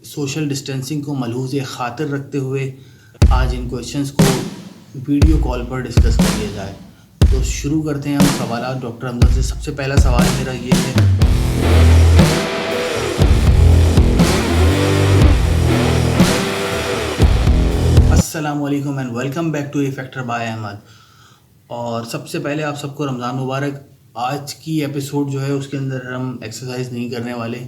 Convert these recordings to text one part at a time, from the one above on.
Social distancing को मलहूज़ ख़ातिर रखते हुए आज इन क्वेश्चंस को वीडियो कॉल पर डिस्कस कर लिया जाए। तो शुरू करते हैं हम सवालात डॉक्टर हमजा से। सबसे पहला सवाल मेरा ये है, अस्सलाम वालेकुम and welcome back to a factor by Ahmad. और सबसे पहले आप सबको रमज़ान मुबारक। आज की एपिसोड जो है उसके अंदर हम एक्सरसाइज नहीं करने वाले,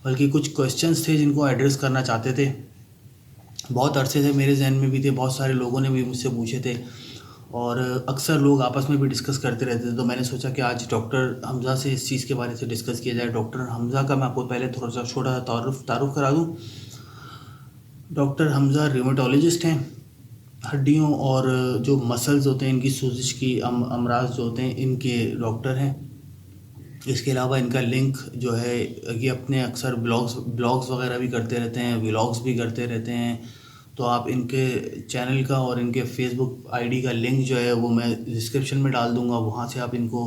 बल्कि कुछ क्वेश्चंस थे जिनको एड्रेस करना चाहते थे। बहुत अरसे से मेरे जहन में भी थे, बहुत सारे लोगों ने भी मुझसे पूछे थे और अक्सर लोग आपस में भी डिस्कस करते रहते थे। तो मैंने सोचा कि आज डॉक्टर हमजा से इस चीज़ के बारे से डिस्कस किया जाए। डॉक्टर हमजा का मैं आपको पहले थोड़ा सा छोटा सा तारुफ करा दूँ। डॉक्टर हमजा रिमेटोलॉजिस्ट हैं। हड्डियों और जो मसल्स होते हैं, इनकी सूजिश की अमराज जो होते हैं, इनके डॉक्टर हैं। इसके अलावा इनका लिंक जो है, ये अपने अक्सर ब्लॉग्स वगैरह भी करते रहते हैं, व्लॉग्स भी करते रहते हैं। तो आप इनके चैनल का और इनके फेसबुक आईडी का लिंक जो है वो मैं डिस्क्रिप्शन में डाल दूंगा। वहाँ से आप इनको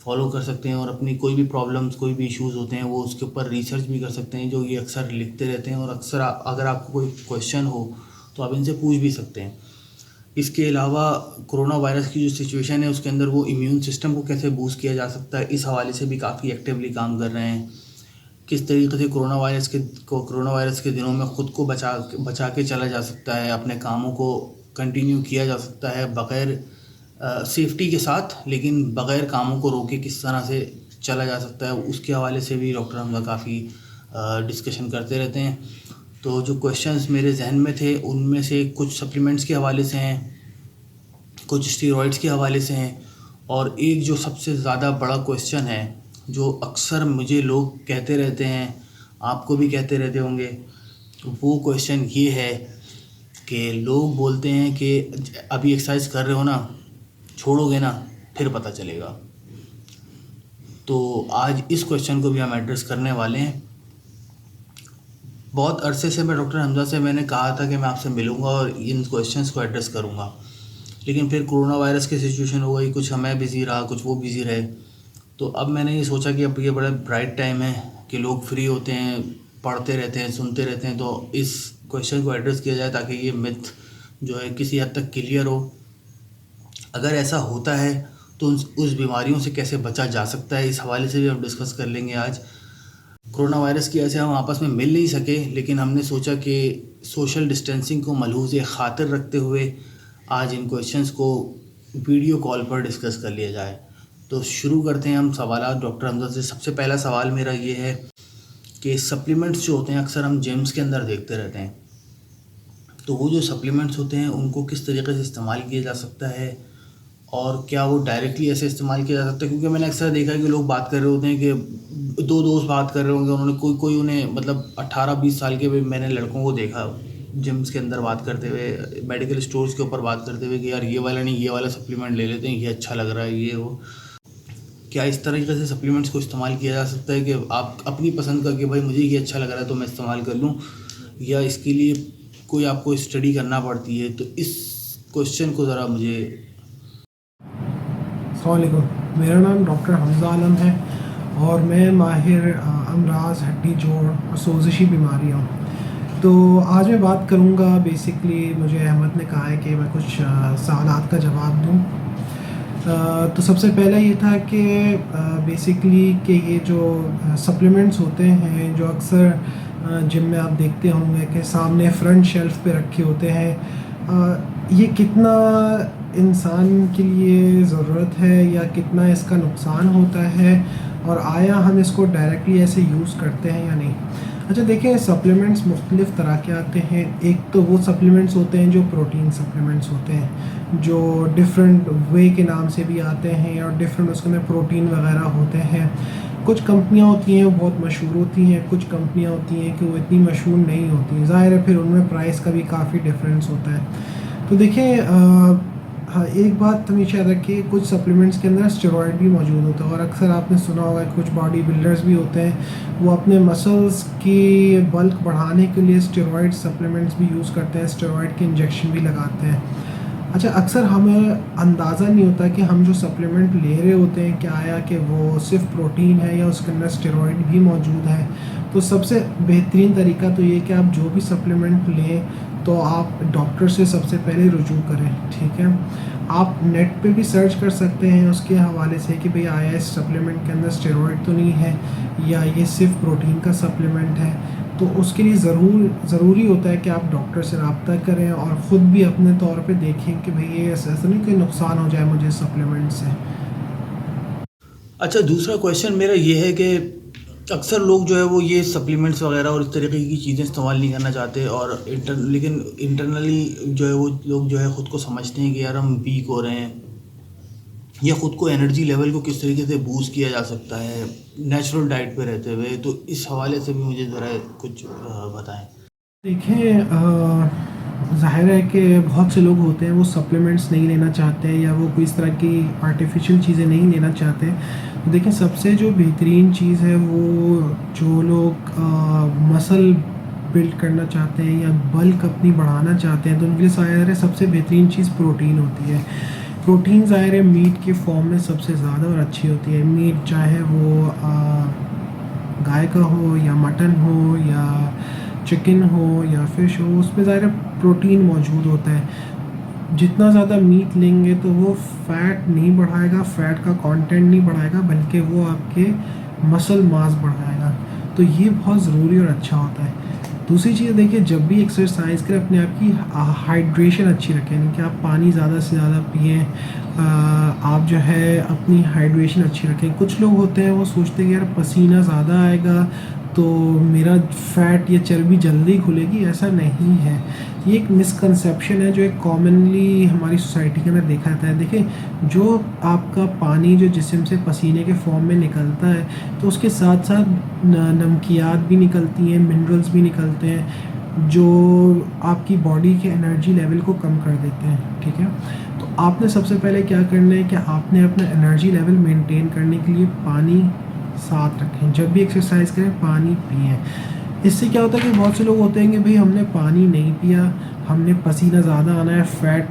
फॉलो कर सकते हैं और अपनी कोई भी प्रॉब्लम्स, कोई भी इश्यूज़ होते हैं वो उसके ऊपर रिसर्च भी कर सकते हैं, जो ये अक्सर लिखते रहते हैं। और अक्सर अगर आपको कोई क्वेश्चन हो तो आप इनसे पूछ भी सकते हैं। इसके अलावा कोरोना वायरस की जो सिचुएशन है उसके अंदर वो इम्यून सिस्टम को कैसे बूस्ट किया जा सकता है, इस हवाले से भी काफ़ी एक्टिवली काम कर रहे हैं। किस तरीके से कोरोना वायरस के दिनों में ख़ुद को बचा के चला जा सकता है, अपने कामों को कंटिन्यू किया जा सकता है बग़ैर सेफ्टी के साथ, लेकिन बग़ैर कामों को रोके किस तरह से चला जा सकता है, उसके हवाले से भी डॉक्टर हमजा काफ़ी डिस्कशन करते रहते हैं। तो जो क्वेश्चंस मेरे जहन में थे उनमें से कुछ सप्लीमेंट्स के हवाले से हैं, कुछ स्टीरॉइड्स के हवाले से हैं, और एक जो सबसे ज़्यादा बड़ा क्वेश्चन है जो अक्सर मुझे लोग कहते रहते हैं, आपको भी कहते रहते होंगे, वो क्वेश्चन ये है कि लोग बोलते हैं कि अभी एक्सरसाइज कर रहे हो ना, छोड़ोगे ना फिर पता चलेगा। तो आज इस क्वेश्चन को भी हम एड्रेस करने वाले हैं। बहुत अरसे से मैं डॉक्टर हमजा से मैंने कहा था कि मैं आपसे मिलूंगा और इन क्वेश्चंस को एड्रेस करूंगा, लेकिन फिर कोरोना वायरस की सिचुएशन हो गई, कुछ मैं बिज़ी रहा, कुछ वो बिज़ी रहे। तो अब मैंने ये सोचा कि अब ये बड़ा ब्राइट टाइम है कि लोग फ्री होते हैं, पढ़ते रहते हैं, सुनते रहते हैं, तो इस क्वेश्चन को एड्रेस किया जाए ताकि ये मिथ जो है किसी हद तक क्लियर हो। अगर ऐसा होता है तो उस बीमारियों से कैसे बचा जा सकता है, इस हवाले से भी हम डिस्कस कर लेंगे आज। कोरोना वायरस की वजह से हम आपस में मिल नहीं सके, लेकिन हमने सोचा कि सोशल डिस्टेंसिंग को मलहूज़ ख़ातिर रखते हुए आज इन क्वेश्चंस को वीडियो कॉल पर डिस्कस कर लिया जाए। तो शुरू करते हैं हम सवालात डॉक्टर हमजा से। सबसे पहला सवाल मेरा ये है कि सप्लीमेंट्स जो होते हैं अक्सर हम जिम्स के अंदर देखते रहते हैं, तो वो जो सप्लीमेंट्स होते हैं उनको किस तरीके से इस्तेमाल किया जा सकता है और क्या वो डायरेक्टली ऐसे इस्तेमाल किया जा सकता है? क्योंकि मैंने अक्सर देखा है कि लोग बात कर रहे होते हैं कि दो दोस्त बात कर रहे होंगे, उन्होंने कोई उन्हें मतलब 18-20 साल के भी मैंने लड़कों को देखा जिम्स के अंदर बात करते हुए, मेडिकल स्टोर्स के ऊपर बात करते हुए कि यार ये वाला नहीं, ये वाला सप्लीमेंट ले लेते हैं, ये अच्छा लग रहा है, ये वो। क्या इस तरीके से सप्लीमेंट्स को इस्तेमाल किया जा सकता है कि आप अपनी पसंद का कि भाई मुझे ये अच्छा लग रहा है तो मैं इस्तेमाल कर लूँ, या इसके लिए कोई आपको स्टडी करना पड़ती है? तो इस क्वेश्चन को ज़रा मुझे। अस्सलामुअलैकुम, मेरा नाम डॉक्टर हमजा आलम है और मैं माहिर अमराज, हड्डी जोड़ और सोजिशी बीमारियाँ। तो आज मैं बात करूँगा, बेसिकली मुझे अहमद ने कहा है कि मैं कुछ सवालात का जवाब दूँ। तो सबसे पहला ये था कि बेसिकली कि ये जो सप्लीमेंट्स होते हैं जो अक्सर जिम में आप देखते होंगे कि सामने फ्रंट शेल्फ पे रखे होते हैं, ये कितना इंसान के लिए ज़रूरत है या कितना इसका नुकसान होता है, और आया हम इसको डायरेक्टली ऐसे यूज़ करते हैं या नहीं। अच्छा देखें, सप्लीमेंट्स मुख्तलिफ़ तरह के आते हैं। एक तो वो सप्लीमेंट्स होते हैं जो प्रोटीन सप्लीमेंट्स होते हैं, जो डिफरेंट वे के नाम से भी आते हैं और डिफरेंट उसके में प्रोटीन वगैरह होते हैं। कुछ कंपनियां होती हैं वो बहुत मशहूर होती हैं, कुछ कंपनियां होती हैं कि वो इतनी मशहूर नहीं होती। ज़ाहिर है फिर उनमें प्राइस का भी काफ़ी डिफरेंस होता है। तो देखें, हाँ, एक बात हमेशा याद रखिए, कुछ सप्लीमेंट्स के अंदर स्टेरॉयड भी मौजूद होता है, और अक्सर आपने सुना होगा कुछ बॉडी बिल्डर्स भी होते हैं, वो अपने मसल्स की बल्क बढ़ाने के लिए स्टेरॉयड सप्लीमेंट्स भी यूज़ करते हैं, स्टेरॉयड के इंजेक्शन भी लगाते हैं। अच्छा, अक्सर हमें अंदाज़ा नहीं होता कि हम जो सप्लीमेंट ले रहे होते हैं क्या आया कि वो सिर्फ प्रोटीन है या उसके अंदर स्टेरॉयड भी मौजूद है। तो सबसे बेहतरीन तरीका तो ये कि आप जो भी सप्लीमेंट लें तो आप डॉक्टर से सबसे पहले रुजू करें, ठीक है। आप नेट पे भी सर्च कर सकते हैं उसके हवाले से कि भाई आया इस सप्लीमेंट के अंदर स्टेरॉइड तो नहीं है या ये सिर्फ प्रोटीन का सप्लीमेंट है। तो उसके लिए ज़रूरी होता है कि आप डॉक्टर से रब्ता करें और ख़ुद भी अपने तौर पे देखें कि भाई ये ऐसा नहीं कि नुकसान हो जाए मुझे सप्लीमेंट से। अच्छा, दूसरा क्वेश्चन मेरा ये है कि अक्सर लोग जो है वो ये सप्लीमेंट्स वगैरह और इस तरीके की चीज़ें इस्तेमाल नहीं करना चाहते, और लेकिन इंटरनली जो है वो लोग जो है ख़ुद को समझते हैं कि यार हम वीक हो रहे हैं, या ख़ुद को एनर्जी लेवल को किस तरीके से बूस्ट किया जा सकता है नेचुरल डाइट पे रहते हुए। तो इस हवाले से भी मुझे ज़रा कुछ बताएं। देखिए, ज़ाहिर है कि बहुत से लोग होते हैं वो सप्लीमेंट्स नहीं लेना चाहते हैं या वो कोई इस तरह की आर्टिफिशियल चीज़ें नहीं लेना चाहते। तो देखिए, सबसे जो बेहतरीन चीज़ है वो जो लोग मसल बिल्ड करना चाहते हैं या बल्क अपनी बढ़ाना चाहते हैं तो उनके लिए ज़ाहिर है सबसे बेहतरीन चीज़ प्रोटीन होती है। प्रोटीन ज़ाहिर है मीट के फॉर्म में सबसे ज़्यादा और अच्छी होती है। मीट चाहे वो गाय का हो या मटन हो या चिकन हो या फिश हो, उसमें ज़ाहिर है प्रोटीन मौजूद होता है। जितना ज़्यादा मीट लेंगे तो वो फ़ैट नहीं बढ़ाएगा, फ़ैट का कंटेंट नहीं बढ़ाएगा, बल्कि वो आपके मसल मास बढ़ाएगा। तो ये बहुत ज़रूरी और अच्छा होता है। दूसरी चीज़ देखिए, जब भी एक्सरसाइज करें अपने आप की हाइड्रेशन अच्छी रखें, यानी कि आप पानी ज़्यादा से ज़्यादा पिएँ। आप जो है अपनी हाइड्रेशन अच्छी रखें। कुछ लोग होते हैं वो सोचते हैं यार पसीना ज़्यादा आएगा तो मेरा फ़ैट या चर्बी जल्दी खुलेगी, ऐसा नहीं है। ये एक मिसकंसेप्शन है जो एक कॉमनली हमारी सोसाइटी के अंदर देखा जाता है। देखिए, जो आपका पानी जो जिस्म से पसीने के फॉर्म में निकलता है तो उसके साथ साथ नमकियात भी निकलती हैं, मिनरल्स भी निकलते हैं जो आपकी बॉडी के एनर्जी लेवल को कम कर देते हैं, ठीक है। तो आपने सबसे पहले क्या करना है कि आपने अपना एनर्जी लेवल मेंटेन करने के लिए पानी साथ रखें। जब भी एक्सरसाइज करें पानी पिएं। इससे क्या होता है कि बहुत से लोग होते हैं कि भाई हमने पानी नहीं पिया, हमने पसीना ज़्यादा आना है, फ़ैट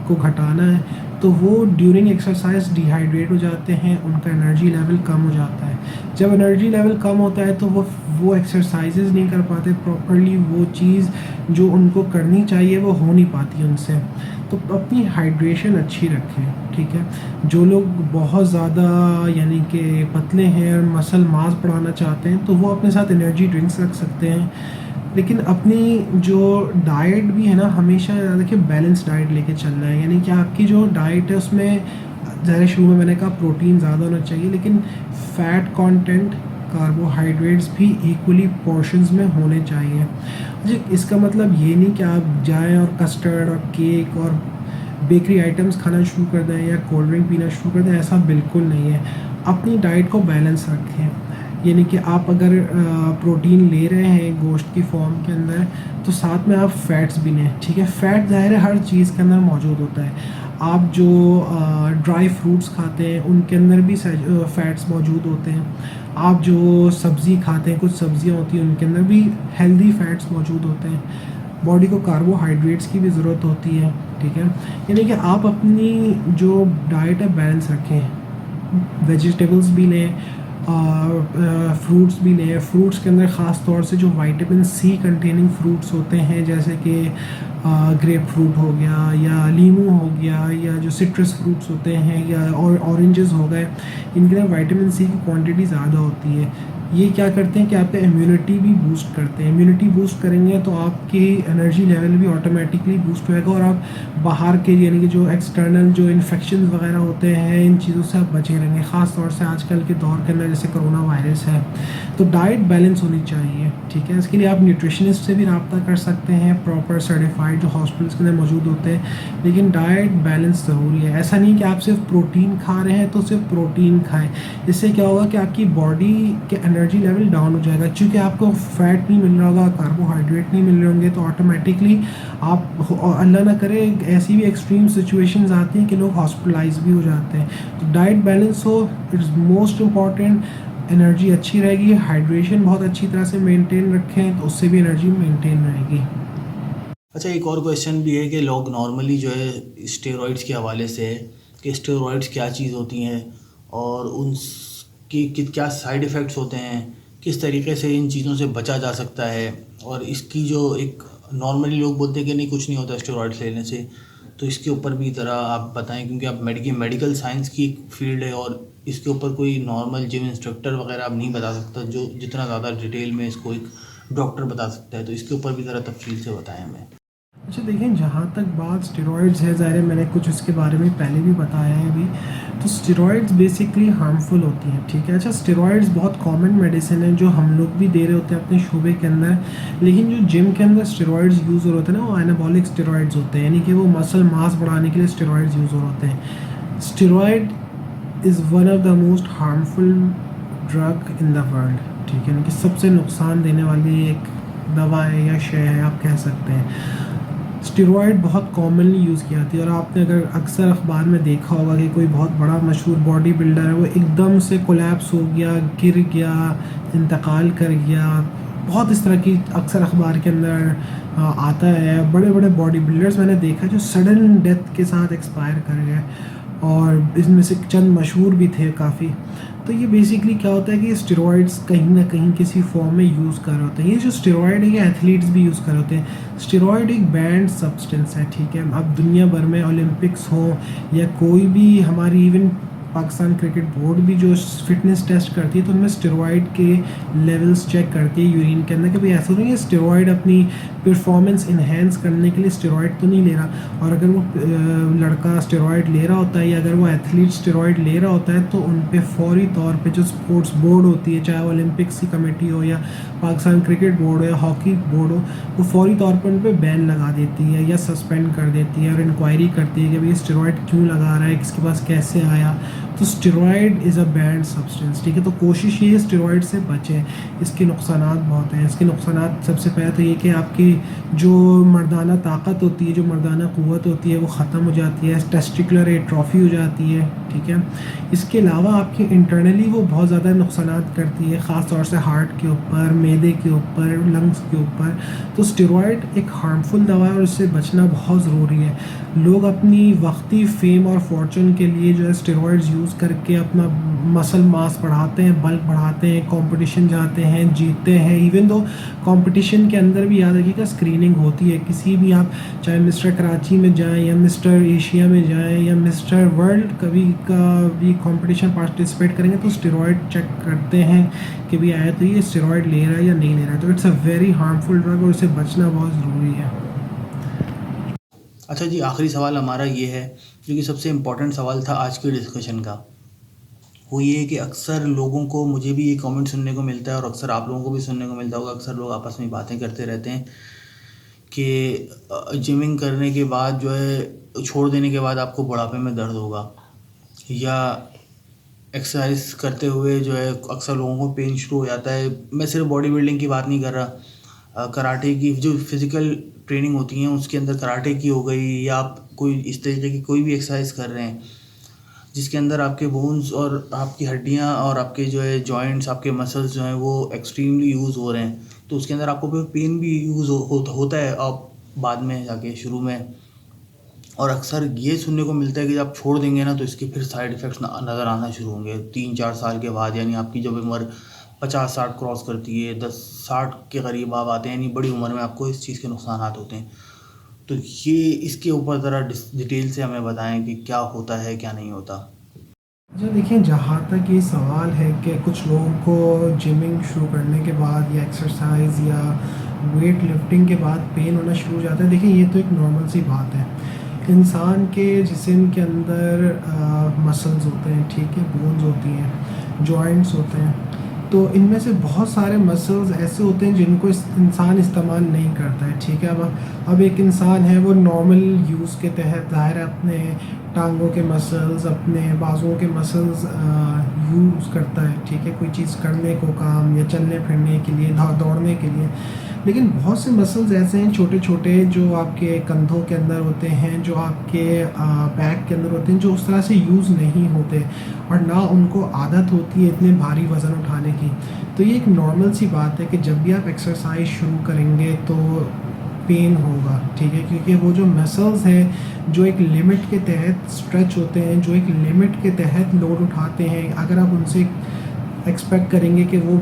को घटाना है, तो वो ड्यूरिंग एक्सरसाइज डिहाइड्रेट हो जाते हैं, उनका एनर्जी लेवल कम हो जाता है। जब एनर्जी लेवल कम होता है तो वो एक्सरसाइजेज नहीं कर पाते प्रॉपरली, वो चीज़ जो उनको करनी चाहिए वो हो नहीं पाती उनसे। तो अपनी हाइड्रेशन अच्छी रखें, ठीक है। जो लोग बहुत ज़्यादा यानी कि पतले हैं और मसल मास बढ़ाना चाहते हैं तो वो अपने साथ एनर्जी ड्रिंक्स रख सकते हैं। लेकिन अपनी जो डाइट भी है ना, हमेशा देखिए बैलेंस डाइट लेके चलना है। यानी कि आपकी जो डाइट है उसमें ज़ाहिर शुरू में मैंने कहा प्रोटीन ज़्यादा होना चाहिए, लेकिन फ़ैट कंटेंट, कार्बोहाइड्रेट्स भी इक्वली पोर्शंस में होने चाहिए। जी, इसका मतलब ये नहीं कि आप जाएं और कस्टर्ड और केक और बेकरी आइटम्स खाना शुरू कर दें या कोल्ड ड्रिंक पीना शुरू कर दें, ऐसा बिल्कुल नहीं है। अपनी डाइट को बैलेंस रखें। यानी कि आप अगर प्रोटीन ले रहे हैं गोश्त की फॉर्म के अंदर तो साथ में आप फ़ैट्स भी लें, ठीक है। फ़ैट ज़ाहिर है हर चीज़ के अंदर मौजूद होता है। आप जो ड्राई फ्रूट्स खाते हैं उनके अंदर भी फ़ैट्स मौजूद होते हैं। आप जो सब्ज़ी खाते हैं, कुछ सब्ज़ियाँ होती हैं उनके अंदर भी हेल्दी फ़ैट्स मौजूद होते हैं। बॉडी को कार्बोहाइड्रेट्स की भी ज़रूरत होती है, ठीक है। यानी कि आप अपनी जो डाइट है बैलेंस रखें। वेजिटेबल्स भी लें, फ्रूट्स भी लें। फ्रूट्स के अंदर ख़ास तौर से जो विटामिन सी कंटेनिंग फ्रूट्स होते हैं जैसे कि ग्रेप फ्रूट हो गया या लीमू हो गया या जो सिट्रस फ्रूट्स होते हैं या ऑरेंजेस हो गए, इनके अंदर विटामिन सी की क्वांटिटी ज़्यादा होती है। ये क्या करते हैं कि आपका इम्यूनिटी भी बूस्ट करते हैं। इम्यूनिटी बूस्ट करेंगे तो आपकी एनर्जी लेवल भी ऑटोमेटिकली बूस्ट होएगा और आप बाहर के यानी कि जो एक्सटर्नल जो इन्फेक्शन वगैरह होते हैं इन चीज़ों से आप बचे रहेंगे। ख़ास तौर से आजकल के दौर के अंदर जैसे कोरोना वायरस है, तो डाइट बैलेंस होनी चाहिए, ठीक है। इसके लिए आप न्यूट्रिशनिस्ट से भी रब्ता कर सकते हैं, प्रॉपर सर्टिफाइड जो हॉस्पिटल्स के अंदर मौजूद होते हैं। लेकिन डाइट बैलेंस ज़रूरी है। ऐसा नहीं कि आप सिर्फ प्रोटीन खा रहे हैं तो सिर्फ प्रोटीन खाएँ। इससे क्या होगा कि आपकी बॉडी के एनर्जी लेवल डाउन हो जाएगा। चूँकि आपको फ़ैट नहीं मिल रहा होगा, कार्बोहाइड्रेट नहीं मिल रहे होंगे, तो ऑटोमेटिकली आप अल्लाह ना करे ऐसी भी एक्सट्रीम सिचुएशंस आती हैं कि लोग हॉस्पिटलाइज भी हो जाते हैं। तो डाइट बैलेंस हो, इट्स मोस्ट इम्पॉर्टेंट। एनर्जी अच्छी रहेगी, हाइड्रेशन बहुत अच्छी तरह से मेंटेन रखें तो उससे भी एनर्जी मेंटेन रहेगी। अच्छा, एक और क्वेश्चन भी है कि लोग नॉर्मली जो है स्टेरॉइड्स के हवाले से कि स्टेरॉइड्स क्या चीज़ होती हैं और उनकी क्या साइड इफ़ेक्ट्स होते हैं, किस तरीके से इन चीज़ों से बचा जा सकता है, और इसकी जो एक नॉर्मली लोग बोलते हैं कि नहीं कुछ नहीं होता स्टेरॉइड्स लेने से, तो इसके ऊपर भी ज़रा आप बताएं, क्योंकि आप मेडिकल साइंस की एक फील्ड है और इसके ऊपर कोई नॉर्मल जिम इंस्ट्रक्टर वगैरह आप नहीं बता सकता जो जितना ज़्यादा डिटेल में इसको एक डॉक्टर बता सकता है, तो इसके ऊपर भी ज़रा तफसील से बताएं हमें। अच्छा देखें, जहाँ तक बात स्टेरॉइड्स है, ज़ाहिर है मैंने कुछ इसके बारे में पहले भी बताया है अभी। तो स्टेरॉइड्स बेसिकली हार्मफुल होती हैं, ठीक है। अच्छा, स्टेरॉइड्स बहुत कॉमन मेडिसिन है जो हम लोग भी दे रहे होते हैं अपने शोबे के अंदर, लेकिन जो जिम के अंदर स्टेरॉइड्स यूज़ हो रहे होते हैं ना, वो एनाबॉलिक स्टेरॉइड्स होते हैं, यानी कि वो मसल मास बढ़ाने के लिए स्टेरॉइड्स यूज़ हो रहे होते हैं। Steroid is one of the most harmful drug in the world, ठीक है, यानी कि सबसे नुकसान देने वाली एक दवा है या शय है, आप कह सकते हैं। स्टेरॉइड बहुत कॉमनली यूज़ की जाती है, और आपने अगर अक्सर अखबार में देखा होगा कि कोई बहुत बड़ा मशहूर बॉडी बिल्डर है, वो एकदम से कोलैप्स हो गया, गिर गया, इंतकाल कर गया, बहुत इस तरह की अक्सर अखबार के अंदर आता है। बड़े बड़े बॉडी बिल्डर्स मैंने देखा जो सडन डेथ के साथ एक्सपायर कर गए, और इसमें से चंद मशहूर भी थे काफ़ी। तो ये बेसिकली क्या होता है कि स्टेरॉइड्स कहीं ना कहीं किसी फॉर्म में यूज़ कर रहे होते हैं। ये जो स्टेरॉइड है ये एथलीट्स भी यूज़ कर रहे होते हैं। स्टेरॉइड एक बैंड सब्सटेंस है, ठीक है। अब दुनिया भर में ओलंपिक्स हो या कोई भी हमारी इवन पाकिस्तान क्रिकेट बोर्ड भी जो फिटनेस टेस्ट करती है, तो उनमें स्टेरॉइड के लेवल्स चेक करती है यूरिन के अंदर कि भाई ऐसा नहीं है स्टेरॉइड अपनी परफॉर्मेंस इन्हेंस करने के लिए स्टेरॉइड तो नहीं ले रहा। और अगर वो लड़का स्टेरॉइड ले रहा होता है या अगर वो एथलीट स्टेरॉइड ले रहा होता है, तो उन पे फौरी तौर पे जो स्पोर्ट्स बोर्ड होती है, चाहे ओलंपिक्स की कमेटी हो या पाकिस्तान क्रिकेट बोर्ड हो या हॉकी बोर्ड हो, वो फौरी तौर पर उन पर बैन लगा देती है या सस्पेंड कर देती है और इंक्वायरी करती है कि भाई स्टेरॉइड क्यों लगा रहा है, किसके पास कैसे आया। तो steroid is a band substance, ठीक है। तो कोशिश ये है स्टेरॉइड से बचें। इसके नुकसानात बहुत हैं। इसके नुकसानात सबसे पहले तो ये कि आपकी जो मर्दाना ताकत होती है, जो मर्दाना क़ुव्वत होती है, वो ख़त्म हो जाती है, टेस्टिकुलर एट्रोफी हो जाती है, ठीक है। इसके अलावा आपकी इंटरनली वो बहुत ज़्यादा नुकसानात करती है, ख़ास तौर से हार्ट के ऊपर, मैदे के ऊपर, लंग्स के ऊपर। तो स्टेरॉइड एक हार्मफुल दवा है और इससे बचना बहुत ज़रूरी है। लोग अपनी वक्ती फेम और फॉर्चून के लिए जो है स्टेरॉइड्स यूज़ करके अपना मसल मास बढ़ाते हैं, बल्क बढ़ाते हैं, कंपटीशन जाते हैं, जीतते हैं। इवन दो कंपटीशन के अंदर भी याद रखिएगा स्क्रीनिंग होती है। किसी भी आप चाहे मिस्टर कराची में जाएं या मिस्टर एशिया में जाएं या मिस्टर वर्ल्ड कभी का भी कंपटीशन पार्टिसिपेट करेंगे, तो स्टेरॉइड चेक करते हैं कि भी आया तो ये स्टेरॉइड ले रहा है या नहीं ले रहा है। तो it's a very harmful drug और इससे बचना बहुत ज़रूरी है। अच्छा जी, आखिरी सवाल हमारा ये है, जो कि सबसे इम्पोर्टेंट सवाल था आज के डिस्कशन का, वो ये है कि अक्सर लोगों को, मुझे भी ये कमेंट सुनने को मिलता है और अक्सर आप लोगों को भी सुनने को मिलता होगा, अक्सर लोग आपस में बातें करते रहते हैं कि जिमिंग करने के बाद जो है, छोड़ देने के बाद आपको बुढ़ापे में दर्द होगा, या एक्सरसाइज करते हुए जो है अक्सर लोगों को पेन शुरू हो जाता है। मैं सिर्फ बॉडी बिल्डिंग की बात नहीं कर रहा, कराटे की जो फिज़िकल ट्रेनिंग होती हैं उसके अंदर कराटे की हो गई, या आप कोई इस तरीके की कोई भी एक्सरसाइज कर रहे हैं जिसके अंदर आपके बोन्स और आपकी हड्डियां और आपके जो है जॉइंट्स, आपके मसल्स जो हैं वो एक्सट्रीमली यूज़ हो रहे हैं, तो उसके अंदर आपको पेन भी यूज़ होता है आप बाद में जाके शुरू में। और अक्सर ये सुनने को मिलता है कि जब आप छोड़ देंगे ना, तो इसके फिर साइड इफ़ेक्ट्स नज़र आना शुरू होंगे 3-4 साल के बाद, यानी आपकी जब उम्र 50-60 क्रॉस करती है, 10-60 के करीब आप आते हैं, यानी बड़ी उम्र में आपको इस चीज़ के नुकसानात होते हैं। तो ये इसके ऊपर ज़रा डिटेल से हमें बताएं कि क्या होता है, क्या नहीं होता। अच्छा देखिए, जहाँ तक ये सवाल है कि कुछ लोगों को जिमिंग शुरू करने के बाद या एक्सरसाइज या वेट लिफ्टिंग के बाद पेन होना शुरू हो जाता है, देखिए ये तो एक नॉर्मल सी बात है। इंसान के जिस्म के अंदर मसल्स होते हैं, ठीक है, बोन्स होती हैं, जॉइंट्स होते हैं। तो इनमें से बहुत सारे मसल्स ऐसे होते हैं जिनको इंसान इस्तेमाल नहीं करता है, ठीक है। अब एक इंसान है, वो नॉर्मल यूज़ के तहत ज़ाहिर है अपने टांगों के मसल्स, अपने बाजुओं के मसल्स यूज़ करता है, ठीक है, कोई चीज़ करने को, काम या चलने फिरने के लिए, दौड़ने के लिए। लेकिन बहुत से मसल्स ऐसे हैं छोटे छोटे जो आपके कंधों के अंदर होते हैं, जो आपके बैक के अंदर होते हैं, जो उस तरह से यूज़ नहीं होते और ना उनको आदत होती है इतने भारी वज़न उठाने की। तो ये एक नॉर्मल सी बात है कि जब भी आप एक्सरसाइज शुरू करेंगे तो पेन होगा, ठीक है, क्योंकि वो जो मसल्स हैं जो एक लिमिट के तहत स्ट्रेच होते हैं, जो एक लिमिट के तहत लोड उठाते हैं, अगर आप उनसे एक्सपेक्ट करेंगे कि वो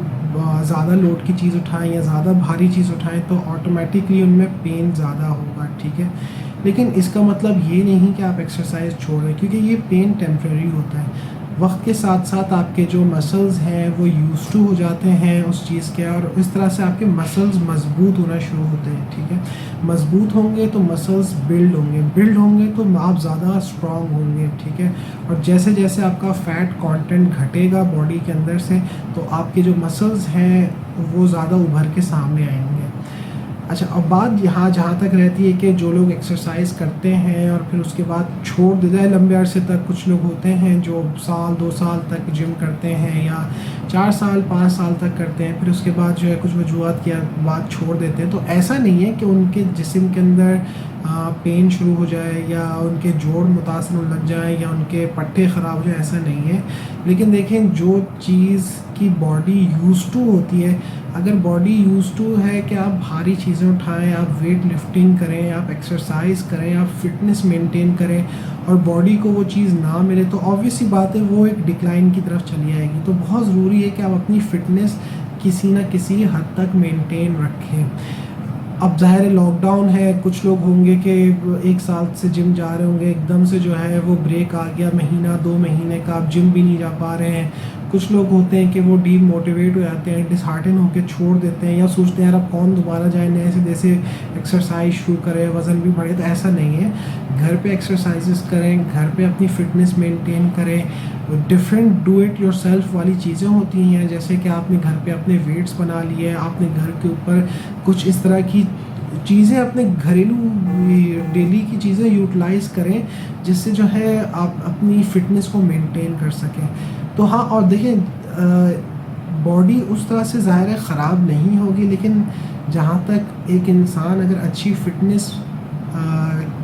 ज़्यादा लोड की चीज़ उठाएं या ज़्यादा भारी चीज़ उठाएं तो ऑटोमेटिकली उनमें पेन ज़्यादा होगा, ठीक है। लेकिन इसका मतलब ये नहीं कि आप एक्सरसाइज छोड़ें, क्योंकि ये पेन टेम्प्रेरी होता है। वक्त के साथ साथ आपके जो मसल्स हैं वो यूज़ टू हो जाते हैं उस चीज़ के, और इस तरह से आपके मसल्स मजबूत होना शुरू होते हैं, ठीक है। मजबूत होंगे तो मसल्स बिल्ड होंगे तो आप ज़्यादा स्ट्रॉन्ग होंगे, ठीक है। और जैसे जैसे आपका फ़ैट कंटेंट घटेगा बॉडी के अंदर से, तो आपके जो मसल्स हैं वो ज़्यादा उभर के सामने आएंगे। अच्छा, अब बात यहाँ जहाँ तक रहती है कि जो लोग एक्सरसाइज करते हैं और फिर उसके बाद छोड़ देते हैं लंबे अरसे तक, कुछ लोग होते हैं जो साल 2 साल तक जिम करते हैं या 4 साल 5 साल तक करते हैं, फिर उसके बाद जो है कुछ वजूहत के बाद छोड़ देते हैं। तो ऐसा नहीं है कि उनके जिस्म के अंदर पेन शुरू हो जाए या उनके जोड़ मुतासर लग जाए या उनके पट्टे ख़राब हो जाए, ऐसा नहीं है। लेकिन देखें, जो चीज़ की बॉडी यूज़ टू होती है, अगर बॉडी यूज़ टू है कि आप भारी चीज़ें उठाएं, आप वेट लिफ्टिंग करें, आप एक्सरसाइज करें, आप फिटनेस मेंटेन करें, और बॉडी को वो चीज़ ना मिले, तो ऑब्वियस सी बात है वो एक डिक्लाइन की तरफ चली आएगी। तो बहुत ज़रूरी है कि आप अपनी फ़िटनेस किसी न किसी हद तक मेंटेन रखें। अब ज़ाहिर है लॉकडाउन है, कुछ लोग होंगे कि 1 साल से जिम जा रहे होंगे, एकदम से जो है वो ब्रेक आ गया, महीना 2 महीने का, आप जिम भी नहीं जा पा रहे हैं। कुछ लोग होते हैं कि वो डीमोटिवेट हो जाते हैं, डिसहार्टन होकर छोड़ देते हैं, या सोचते हैं यार अब कौन दोबारा जाए, नए से जैसे एक्सरसाइज शुरू करे, वज़न भी बढ़े। तो ऐसा नहीं है, घर पे एक्सरसाइजेस करें, घर पे अपनी फ़िटनेस मेंटेन करें। डिफरेंट डू इट योरसेल्फ वाली चीज़ें होती हैं, जैसे कि आपने घर पे अपने वेट्स बना लिए, आपने घर के ऊपर कुछ इस तरह की चीज़ें, अपने घरेलू डेली की चीज़ें यूटिलाइज़ करें, जिससे जो है आप अपनी फ़िटनेस को मेंटेन कर सकें। तो हाँ, और देखें, बॉडी उस तरह से ज़ाहिर है ख़राब नहीं होगी, लेकिन जहाँ तक एक इंसान अगर अच्छी फ़िटनेस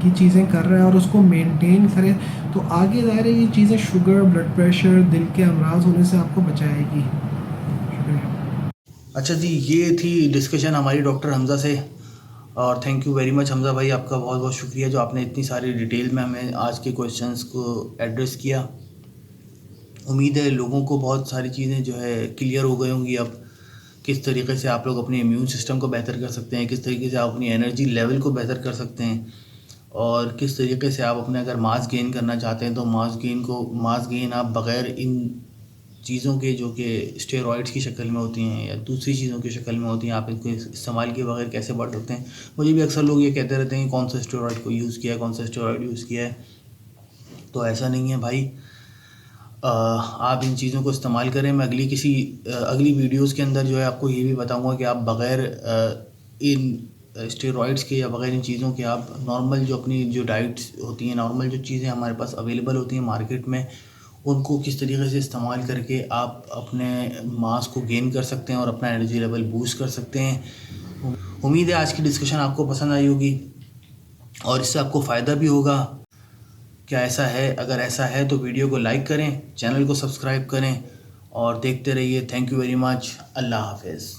की चीज़ें कर रहा है और उसको मेंटेन करे, तो आगे ज़ाहिर है ये चीज़ें शुगर, ब्लड प्रेशर, दिल के अमराज होने से आपको बचाएगी। शुक्रिया। अच्छा जी, ये थी डिस्कशन हमारी डॉक्टर हमज़ा से, और thank you very much Hamza भाई, आपका बहुत बहुत शुक्रिया जो आपने इतनी सारी डिटेल में हमें आज के क्वेश्चंस को एड्रेस किया। उम्मीद है लोगों को बहुत सारी चीज़ें जो है क्लियर हो गई होंगी अब, किस तरीके से आप लोग अपने इम्यून सिस्टम को बेहतर कर सकते हैं, किस तरीके से आप अपनी एनर्जी लेवल को बेहतर कर सकते हैं, और किस तरीके से आप अपने अगर मास गेन करना चाहते हैं तो मास गेन आप बग़ैर इन चीज़ों के जो कि स्टेरॉइड्स की शक्ल में होती हैं या दूसरी चीज़ों की शक्ल में होती हैं, आप इनको इस्तेमाल किए बगैर कैसे बढ़ सकते हैं। मुझे भी अक्सर लोग ये कहते रहते हैं कि कौन सा स्टेरॉइड को यूज़ किया है, कौन सा स्टेरॉइड यूज़ किया है। तो ऐसा नहीं है भाई, आप इन चीज़ों को इस्तेमाल करें। मैं अगली वीडियोस के अंदर जो है आपको ये भी बताऊंगा कि आप बग़ैर इन स्टेरॉइड्स के या बग़ैर इन चीज़ों के आप नॉर्मल जो अपनी जो डाइट्स होती हैं, नॉर्मल जो चीज़ें हमारे पास अवेलेबल होती हैं मार्केट में, उनको किस तरीके से इस्तेमाल करके आप अपने मास को गेन कर सकते हैं और अपना एनर्जी लेवल बूस्ट कर सकते हैं। उम्मीद है आज की डिस्कशन आपको पसंद आई होगी और इससे आपको फ़ायदा भी होगा। क्या ऐसा है? अगर ऐसा है तो वीडियो को लाइक करें, चैनल को सब्सक्राइब करें और देखते रहिए। Thank you very much. अल्लाह हाफ़िज़।